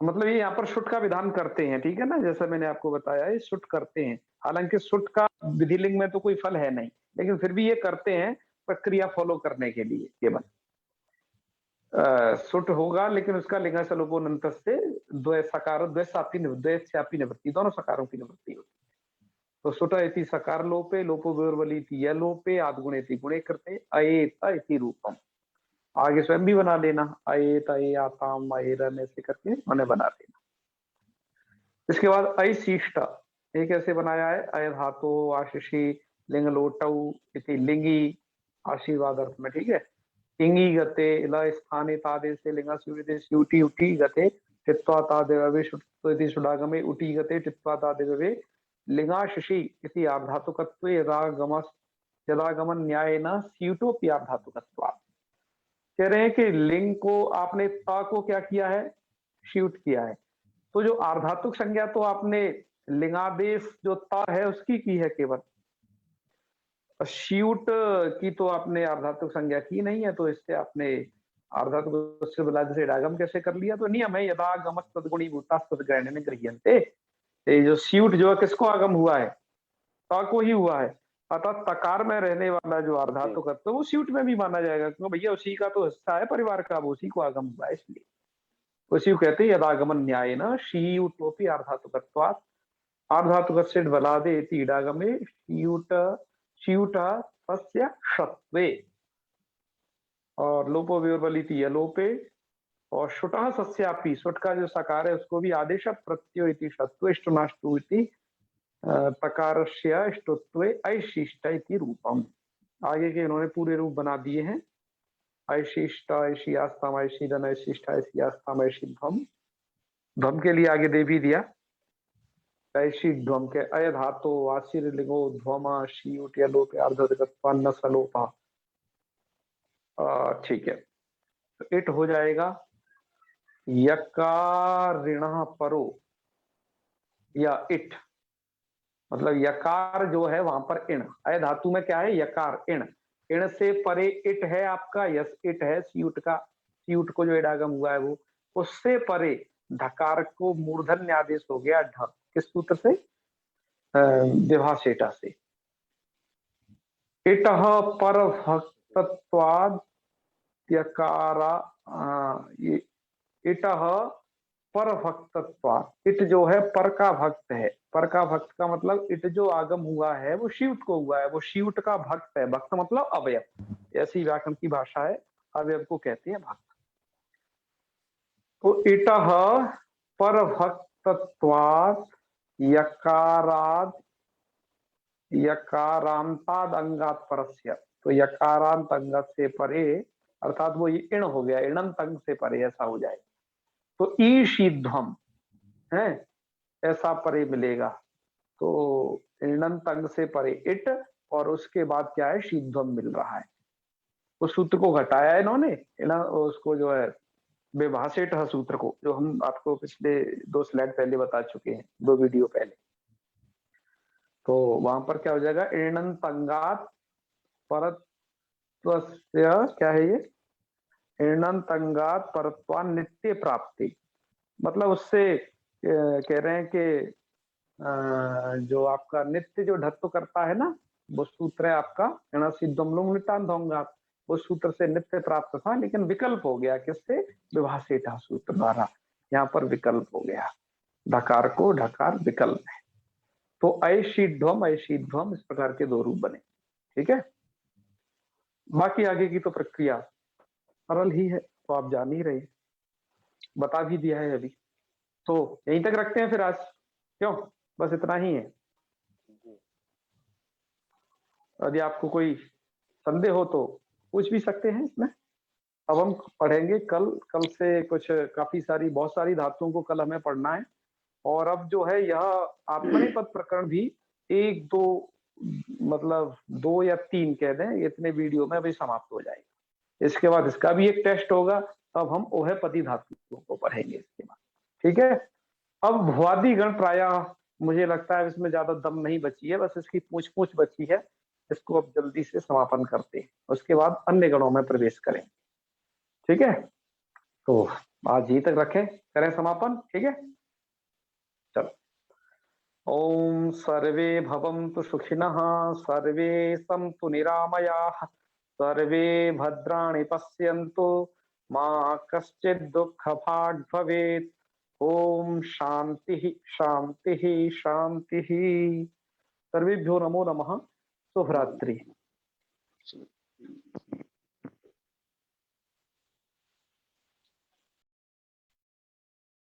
मतलब ये यहाँ पर शुट का विधान करते हैं, ठीक है ना, जैसा मैंने आपको बताया है शुट करते हैं। हालांकि शुट का विधिलिंग में तो कोई फल है नहीं, लेकिन फिर भी ये करते हैं प्रक्रिया फॉलो करने के लिए। केवल शुट होगा, लेकिन उसका लिंग सलोपोनंत से द्वय सकार द्वैश्यापी निवृत्ति, दोनों सकारों की निवृत्ति होती है। तो शुट इति सकार लोपे लोपो विवर्वली य लोपे आदगुण इति गुणे करते अयेत इति रूपम। आगे स्वयं भी बना लेना, अयेत अयेयाताम अयेरन ऐसे करके उन्हें बना लेना। इसके बाद अयशिष्ट, ये कैसे बनाया है? अय धातु आशीषी लिंग लोटऊ इति लिंगी, आशीर्वाद अर्थ में, ठीक है। इंगी गते ल स्थाने तादे से लिंगा सुविदे उटी उटी गते टित्वा तादेवे इति सुडागमे उटी गते टित्वा तादेवे लिंगाशिषि इति आर्धातुकत्वे यदागमन न्यायेन स्यूटोपि आर्धातुकत्वात्। कह रहे हैं कि लिंग को आपने ता को क्या किया है? श्यूट किया है। तो जो आर्धातुक संज्ञा तो आपने लिंगादेश जो ता है उसकी की है केवल, श्यूट की तो आपने आर्धातुक संज्ञा की नहीं है, तो इससे आपने आर्धातुक से डागम कैसे कर लिया? तो नियम है यदागम तद्गुणी भूता तद्ग्रहण गृह्यन्ते। ये जो स्यूट जो है किसको आगम हुआ है? ता को ही हुआ है। अतः तकार में रहने वाला जो आर्धातुक है तो वो स्यूट में भी माना जाएगा, क्योंकि भैया उसी का तो हिस्सा है परिवार का, वो उसी को आगम हुआ है, इसलिए उसी को कहते हैं यदागमन न्याय न शीयुटोपि आर्धातुकत्वात् आर्धातुकस्य बलादे इति इडागमे शीयुट तस्य षत्वे और लोपो विवर्वलिति यलोपे और शुटः सस्यापि, शुट का जो सकार है उसको भी आदेश प्रत्ययो इति षत्वे इष्टनाष्टु इति तकारस्य इष्टत्वे अयशिष्ट इति रूपम। आगे के इन्होंने पूरे रूप बना दिए हैं। अयशिष्ट ऐशियास्ताम ऐशिदन ऐशिष्ट ऐशियास्ताम ऐशिध्वम, ध्वम के लिए आगे दे भी दिया ऐशी ध्वम के अय धातु आशीर लिंगो ध्वमा शीयुट यलोपे आर्धकत्वान्न सलोपा। ठीक है, तो इट हो जाएगा यकारिण परो या इट, मतलब यकार जो है वहां पर इण। अय धातु में क्या है? यकार इण, इण से परे इट है आपका, यस इट है सीयूट का, सीयूट को जो इडागम हुआ है वो, उससे परे ढकार को मूर्धन्य आदेश हो गया ढ, किस सूत्र से? विभाषेटा से। इटः पर भक्तत्वाद यकारा, इटः पर भक्तत्वात्, इट जो है पर का भक्त है। पर का भक्त का मतलब इट जो आगम हुआ है वो शिवट को हुआ है, वो शिवट का भक्त है। भक्त मतलब अवयव, ऐसी व्याकरण की भाषा है, अवयव को कहते हैं भक्त। तो इटः पर भक्तत्वात् यकाराद यकारांताद अंगात परस्य, तो यकारांत अंग से परे, अर्थात वो ये इण हो गया, इणंत अंग से परे ऐसा हो जाए। तो ईशीध्वम है, ऐसा परे मिलेगा। तो इणंत अंग से परे इट, और उसके बाद क्या है, शीध्वम मिल रहा है। उस सूत्र को घटाया है इन्होंने, उसको जो है विभाषित सूत्र को, जो हम आपको पिछले 2 स्लाइड पहले बता चुके हैं, 2 वीडियो पहले। तो वहां पर क्या हो जाएगा, इणंत अंगात परत्वस्य, क्या है ये, इणंत अंगात परत्वान नित्य प्राप्ति, मतलब उससे कह रहे हैं कि जो आपका नित्य जो ढत्व करता है ना, वो सूत्र है आपका इण सिद्धम लुंग नितांत होंगे, उस सूत्र से नित्य प्राप्त था, लेकिन विकल्प हो गया किससे, विभाषित सूत्र द्वारा। यहाँ पर विकल्प हो गया, ढकार को ढकार विकल्प है। तो ऐशीध्वम ऐशीध्वम, इस प्रकार के 2 रूप बने। ठीक है, बाकी आगे की तो प्रक्रिया सरल ही है, तो आप जान ही रहे, बता भी दिया है अभी। तो यहीं तक रखते हैं फिर आज, क्यों, बस इतना ही है। यदि आपको कोई संदेह हो तो पूछ भी सकते हैं इसमें। अब हम पढ़ेंगे कल से कुछ काफी सारी, बहुत सारी धातुओं को कल हमें पढ़ना है। और अब जो है यह आत्मनेपद प्रकरण भी 1 2 मतलब 2 या 3 कह दें, इतने वीडियो में अभी समाप्त हो जाएगा। इसके बाद इसका भी एक टेस्ट होगा, तब हम ओहेपदी धातुओं को पढ़ेंगे इसके बाद। ठीक है, अब भुआदि गण प्रायः मुझे लगता है इसमें ज्यादा दम नहीं बची है, बस इसकी पूछ बची है। इसको अब जल्दी से समापन करते हैं, उसके बाद अन्य गणों में प्रवेश करें। ठीक है, तो आज यहीं तक रखें, करें समापन। ठीक है, चलो। ओम सर्वे भवन्तु सुखिनः, सर्वे सन्तु निरामयाः, सर्वे भद्राणि पश्यन्तु, मा कश्चित् दुःखभाग् भवेत्। ओम शांति शांति शांति। सर्वेभ्यो नमो नमः। शुभरात्रि।